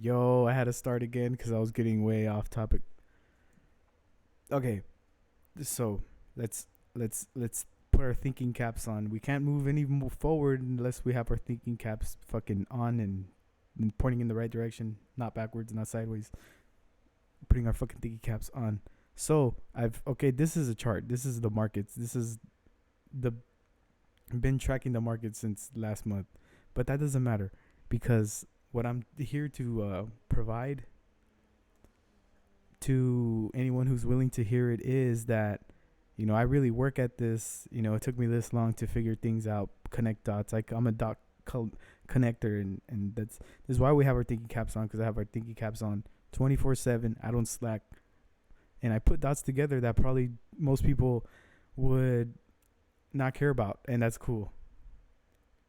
Yo, I had to start again because I was getting way off topic. Okay, so let's put our thinking caps on. We can't move any move forward unless we have our thinking caps fucking on and pointing in the right direction, not backwards, not sideways. Putting our fucking thinking caps on. So I've okay. This is a chart. This is the markets. This is the been tracking the market since last month, but that doesn't matter because what I'm here to provide to anyone who's willing to hear it is that I really work at this. It took me this long to figure things out, connect dots. Like I'm a dot connector, and this is why we have our thinking caps on, because I have our thinking caps on 24/7. I don't slack, and I put dots together that probably most people would not care about, and that's cool.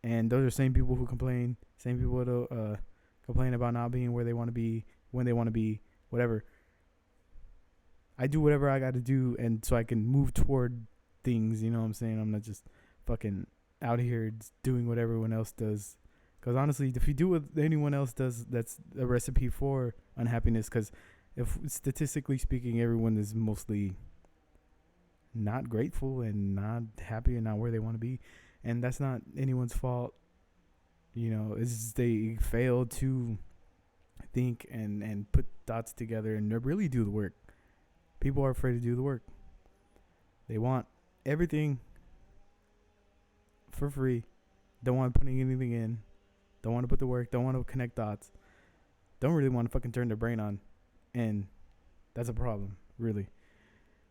And those are same people who complain, same people who complain about not being where they want to be, when they want to be, whatever. I do whatever I got to do, and so I can move toward things. You know what I'm saying? I'm not just fucking out here doing what everyone else does. Because honestly, if you do what anyone else does, that's a recipe for unhappiness. Because if statistically speaking, everyone is mostly not grateful and not happy and not where they want to be, and that's not anyone's fault. It's just they fail to think and put dots together and really do the work. People are afraid to do the work. They want everything for free. Don't want putting anything in. Don't want to put the work. Don't want to connect dots. Don't really want to fucking turn their brain on. And that's a problem, really.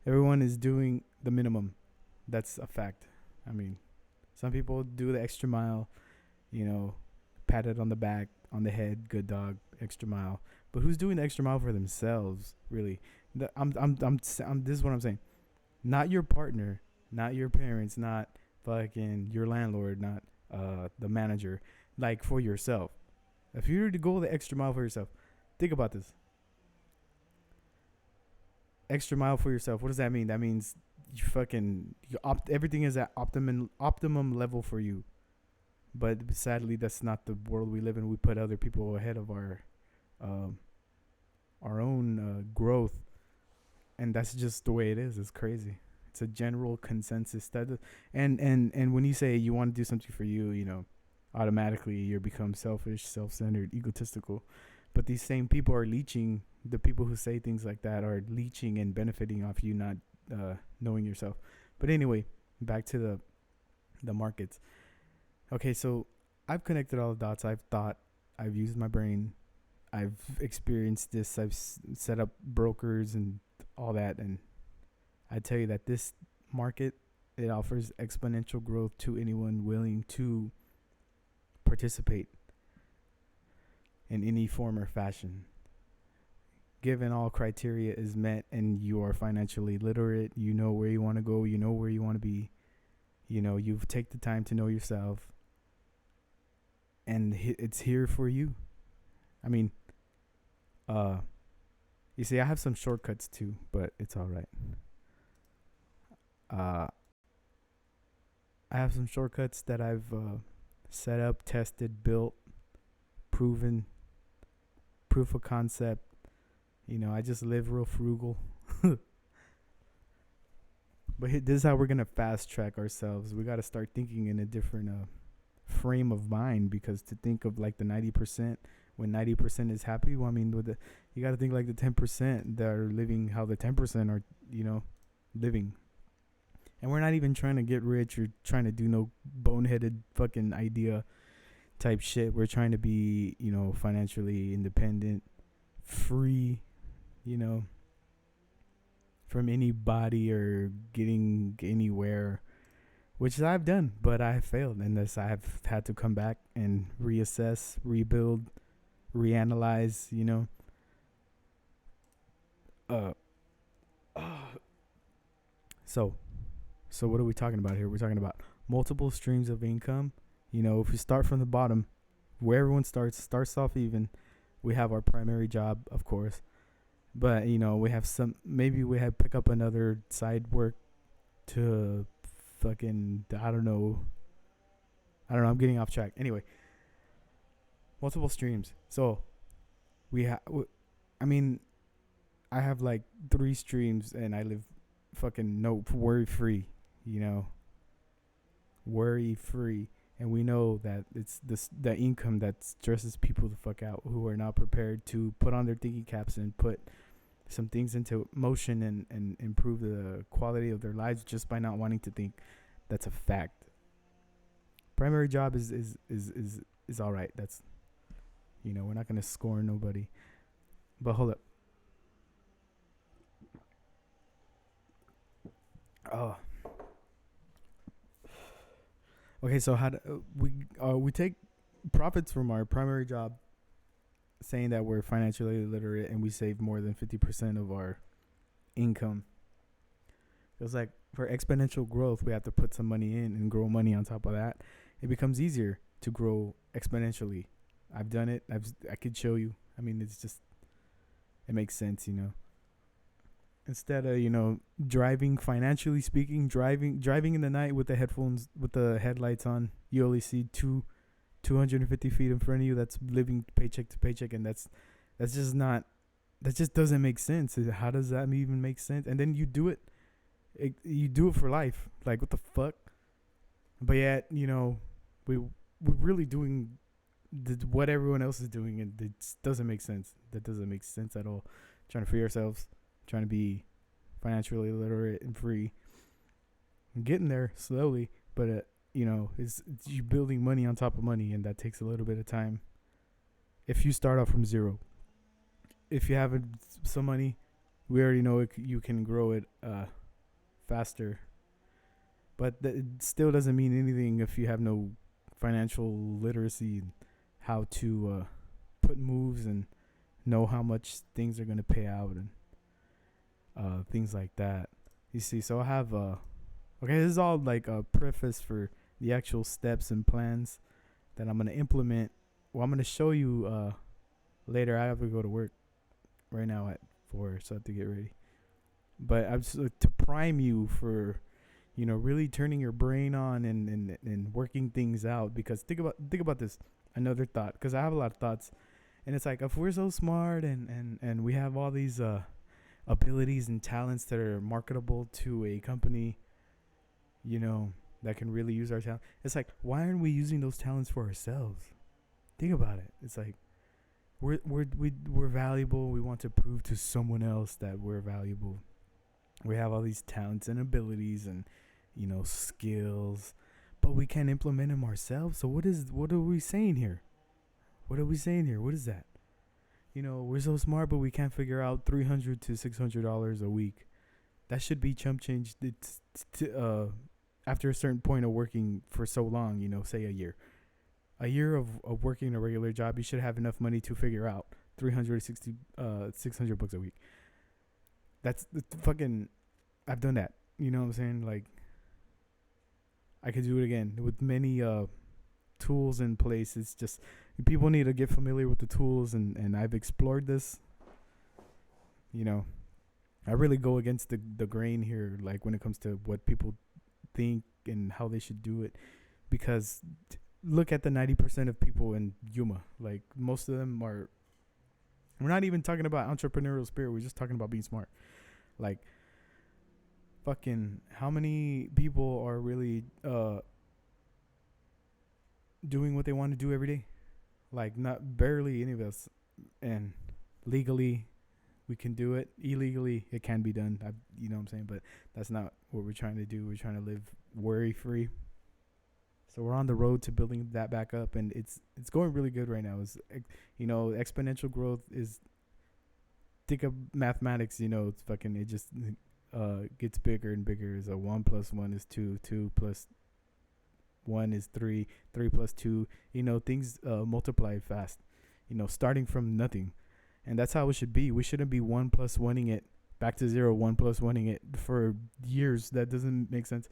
Everyone is doing the minimum. That's a fact. I mean, some people do the extra mile, pat it on the back, on the head, good dog, extra mile. But who's doing the extra mile for themselves, really? This is what I'm saying. Not your partner, not your parents, not fucking your landlord, not the manager. Like for yourself. If you were to go the extra mile for yourself, think about this. Extra mile for yourself. What does that mean? That means everything is at optimum level for you. But sadly, that's not the world we live in. We put other people ahead of um, our own growth, and that's just the way it is. It's crazy. It's a general consensus that, and when you say you want to do something for you, automatically you become selfish, self-centered, egotistical. But these same people are leeching. The people who say things like that are leeching and benefiting off you not knowing yourself. But anyway, back to the markets. Okay, so I've connected all the dots. I've thought. I've used my brain. I've experienced this. I've set up brokers and all that, and I tell you that this market, it offers exponential growth to anyone willing to participate in any form or fashion. Given all criteria is met and you are financially literate, you know where you want to go, you know where you want to be, you've take the time to know yourself, and it's here for you. I mean, you see, I have some shortcuts too, but it's all right. Uh, I have some shortcuts that I've set up, tested, built, proven, proof of concept. I just live real frugal. But this is how we're gonna fast track ourselves. We got to start thinking in a different frame of mind, because to think of like the 90% when 90% is happy, well, I mean, you got to think like the 10% that are living how the 10% are, living. And we're not even trying to get rich or trying to do no boneheaded fucking idea type shit. We're trying to be, financially independent, free, from anybody or getting anywhere, which I've done, but I have failed, and thus I have had to come back and reassess, rebuild, reanalyze, Uh, so, what are we talking about here? We're talking about multiple streams of income. If we start from the bottom, where everyone starts off even, we have our primary job, of course. But, we have maybe we have pick up another side work to fucking, I don't know, I'm getting off track. Anyway, multiple streams. So we have. I mean, I have like 3 streams, and I live fucking no worry free. You know, worry free. And we know that it's this the income that stresses people the fuck out who are not prepared to put on their thinking caps and put some things into motion and improve the quality of their lives just by not wanting to think. That's a fact. Primary job is all right. That's, we're not gonna scorn nobody. But hold up. Oh, okay. So how do we take profits from our primary job, saying that we're financially illiterate and we save more than 50% of our income. It was like for exponential growth, we have to put some money in and grow money on top of that. It becomes easier to grow exponentially. I've done it. I could show you. I mean, it makes sense. Instead of driving, financially speaking, driving in the night with the headphones, with the headlights on, you only see 250 feet in front of you. That's living paycheck to paycheck, and that's just not. That just doesn't make sense. How does that even make sense? And then you do it. You do it for life. Like, what the fuck? But yet, we're really doing what everyone else is doing, and it doesn't make sense. That doesn't make sense at all. Trying to free ourselves, trying to be financially literate and free. I'm getting there slowly, but it's you building money on top of money, and that takes a little bit of time. If you start off from zero, if you have some money, we already know you can grow it faster. But it still doesn't mean anything if you have no financial literacy and how to put moves and know how much things are gonna pay out and things like that. You see, so I have okay, this is all like a preface for the actual steps and plans that I'm gonna implement. Well, I'm gonna show you later. I have to go to work right now at 4, so I have to get ready. But I'm just to prime you for, really turning your brain on and working things out. Because think about this. Another thought, because I have a lot of thoughts, and it's like, if we're so smart and we have all these abilities and talents that are marketable to a company, that can really use our talent. It's like, why aren't we using those talents for ourselves? Think about it. It's like we're valuable. We want to prove to someone else that we're valuable. We have all these talents and abilities and skills, but we can't implement them ourselves. So what are we saying here? What are we saying here? What is that? We're so smart, but we can't figure out $300 to $600 a week. That should be chump change. After a certain point of working for so long, say a year of working a regular job, you should have enough money to figure out 360 $600 bucks a week. That's the fucking. I've done that. You know what I'm saying? Like, I could do it again with many tools in place. It's just people need to get familiar with the tools, and I've explored this. I really go against the grain here, like when it comes to what people think and how they should do it, because look at the 90% of people in Yuma. Like, most of them are. We're not even talking about entrepreneurial spirit. We're just talking about being smart. Like, fucking, how many people are really doing what they want to do every day? Like, not barely any of us. And legally, we can do it. Illegally, it can be done. You know what I'm saying? But that's not what we're trying to do. We're trying to live worry free. So we're on the road to building that back up, and it's going really good right now. It's, exponential growth is. Think of mathematics. It's fucking. It just gets bigger and bigger. So 1 + 1 is 2. 2 + 1 is 3. 3 + 2. Things multiply fast. Starting from nothing, and that's how it should be. We shouldn't be 1 + 1ing it back to 0. 1 + 1ing it for years. That doesn't make sense.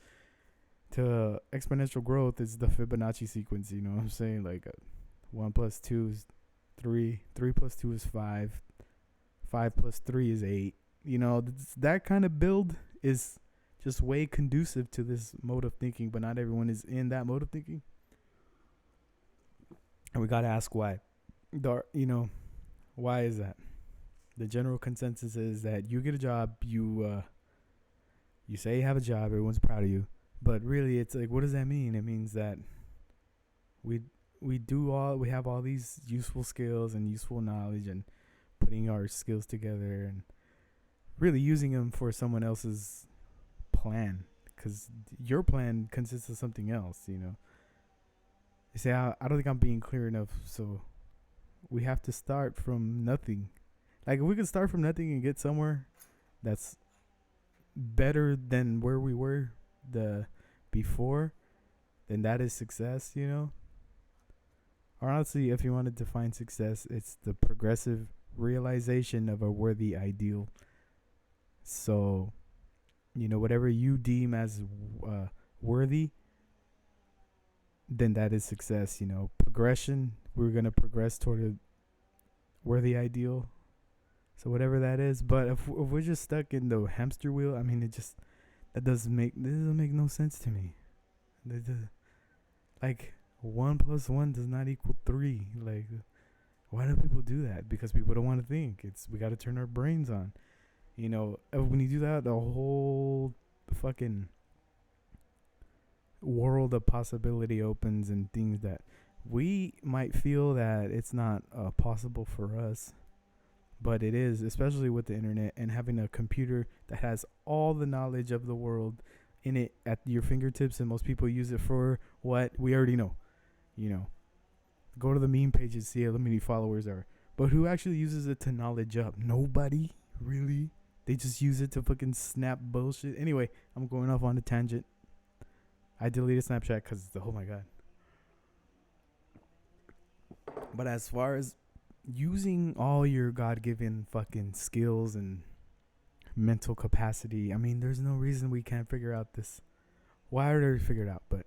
To exponential growth is the Fibonacci sequence. You know what I'm saying? Like 1 + 2 is 3. 3 + 2 is 5. 5 + 3 is 8. That kind of build is just way conducive to this mode of thinking, but not everyone is in that mode of thinking. And we got to ask why. Why is that? The general consensus is that you get a job, you say you have a job, everyone's proud of you, but really, it's like, what does that mean? It means that we we have all these useful skills and useful knowledge, and putting our skills together and really using them for someone else's plan, because your plan consists of something else. You say, I don't think I'm being clear enough. So we have to start from nothing. Like, if we could start from nothing and get somewhere that's better than where we were the before, then that is success. Or honestly, if you want to define success, it's the progressive realization of a worthy ideal. So, whatever you deem as worthy, then that is success. Progression, we're going to progress toward a worthy ideal. So whatever that is. But if we're just stuck in the hamster wheel, I mean, that doesn't make no sense to me. Like, 1 + 1 does not equal 3. Like, why do people do that? Because people don't want to think. We got to turn our brains on. When you do that, the whole fucking world of possibility opens, and things that we might feel that it's not possible for us, but it is, especially with the internet and having a computer that has all the knowledge of the world in it at your fingertips. And most people use it for what we already know. Go to the meme pages, see how many followers are. But who actually uses it to knowledge up? Nobody, really. They just use it to fucking snap bullshit. Anyway, I'm going off on a tangent. I deleted Snapchat because, oh my God. But as far as using all your God-given fucking skills and mental capacity, I mean, there's no reason we can't figure out this. Well, I already figured out, but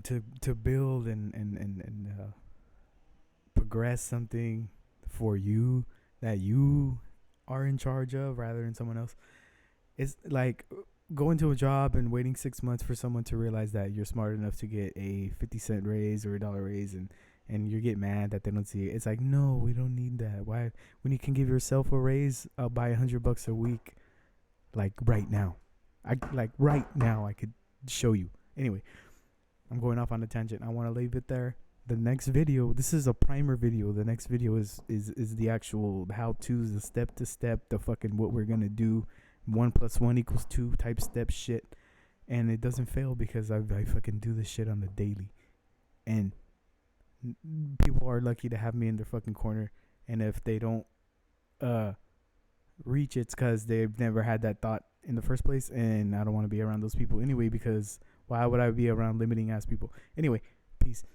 to build and progress something for you that you are in charge of rather than someone else. It's like going to a job and waiting 6 months for someone to realize that you're smart enough to get a 50-cent raise or $1 raise, and you get mad that they don't see it. It's like, no, we don't need that. Why? When you can give yourself a raise by $100 a week, like right now. I could show you. Anyway, I'm going off on a tangent. I want to leave it there. The next video, this is a primer video. The next video is the actual how-tos, the step-to-step, the fucking what we're gonna do, 1 + 1 = 2 type step shit, and it doesn't fail because I fucking do this shit on the daily, and people are lucky to have me in their fucking corner. And if they don't reach, it's because they've never had that thought in the first place, and I don't want to be around those people anyway, because why would I be around limiting ass people? Anyway, peace.